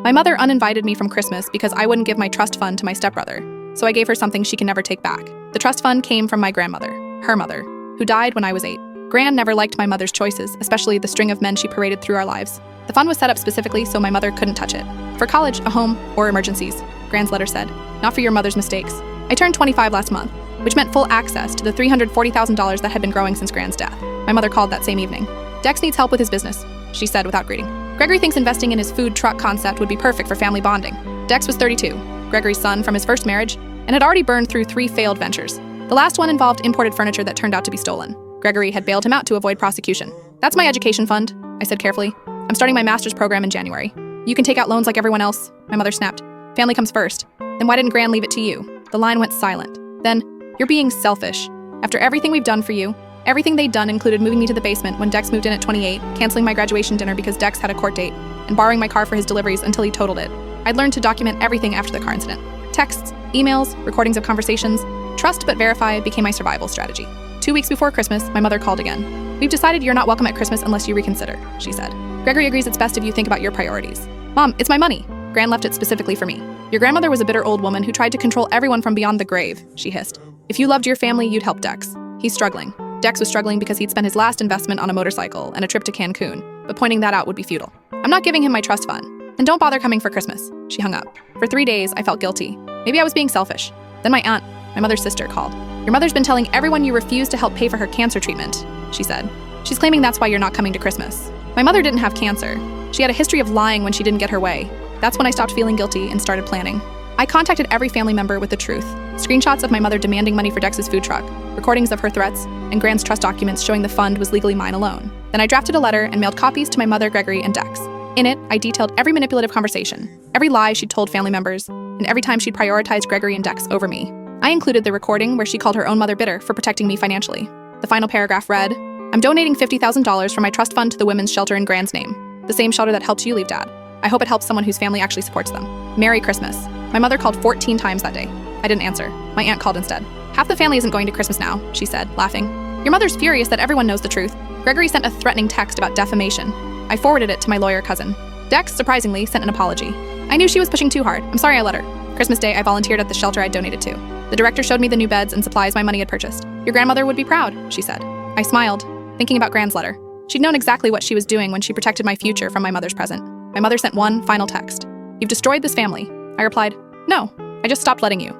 My mother uninvited me from Christmas because I wouldn't give my trust fund to my stepbrother, so I gave her something she can never take back. The trust fund came from my grandmother, her mother, who died when I was 8. Gran never liked my mother's choices, especially the string of men she paraded through our lives. The fund was set up specifically so my mother couldn't touch it. For college, a home, or emergencies, Gran's letter said. Not for your mother's mistakes. I turned 25 last month, which meant full access to the $340,000 that had been growing since Gran's death. My mother called that same evening. Dex needs help with his business, she said without greeting. Gregory thinks investing in his food truck concept would be perfect for family bonding. Dex was 32, Gregory's son from his first marriage, and had already burned through 3 failed ventures. The last one involved imported furniture that turned out to be stolen. Gregory had bailed him out to avoid prosecution. That's my education fund, I said carefully. I'm starting my master's program in January. You can take out loans like everyone else, my mother snapped. Family comes first. Then why didn't Gran leave it to you? The line went silent. Then, you're being selfish. After everything we've done for you, everything they'd done included moving me to the basement when Dex moved in at 28, canceling my graduation dinner because Dex had a court date, and borrowing my car for his deliveries until he totaled it. I'd learned to document everything after the car incident. Texts, emails, recordings of conversations. Trust but verify became my survival strategy. 2 weeks before Christmas, my mother called again. We've decided you're not welcome at Christmas unless you reconsider, she said. Gregory agrees it's best if you think about your priorities. Mom, it's my money. Gran left it specifically for me. Your grandmother was a bitter old woman who tried to control everyone from beyond the grave, she hissed. If you loved your family, you'd help Dex. He's struggling. Dex was struggling because he'd spent his last investment on a motorcycle and a trip to Cancun, but pointing that out would be futile. I'm not giving him my trust fund. And don't bother coming for Christmas, she hung up. For 3 days, I felt guilty. Maybe I was being selfish. Then my aunt, my mother's sister, called. Your mother's been telling everyone you refuse to help pay for her cancer treatment, she said. She's claiming that's why you're not coming to Christmas. My mother didn't have cancer. She had a history of lying when she didn't get her way. That's when I stopped feeling guilty and started planning. I contacted every family member with the truth. Screenshots of my mother demanding money for Dex's food truck, recordings of her threats, and Gran's trust documents showing the fund was legally mine alone. Then I drafted a letter and mailed copies to my mother, Gregory, and Dex. In it, I detailed every manipulative conversation, every lie she'd told family members, and every time she'd prioritized Gregory and Dex over me. I included the recording where she called her own mother bitter for protecting me financially. The final paragraph read, I'm donating $50,000 from my trust fund to the women's shelter in Gran's name, the same shelter that helped you leave Dad. I hope it helps someone whose family actually supports them. Merry Christmas. My mother called 14 times that day. I didn't answer. My aunt called instead. Half the family isn't going to Christmas now, she said, laughing. Your mother's furious that everyone knows the truth. Gregory sent a threatening text about defamation. I forwarded it to my lawyer cousin. Dex, surprisingly, sent an apology. I knew she was pushing too hard. I'm sorry I let her. Christmas Day, I volunteered at the shelter I'd donated to. The director showed me the new beds and supplies my money had purchased. Your grandmother would be proud, she said. I smiled, thinking about Gran's letter. She'd known exactly what she was doing when she protected my future from my mother's present. My mother sent one final text. You've destroyed this family. I replied, no, I just stopped letting you.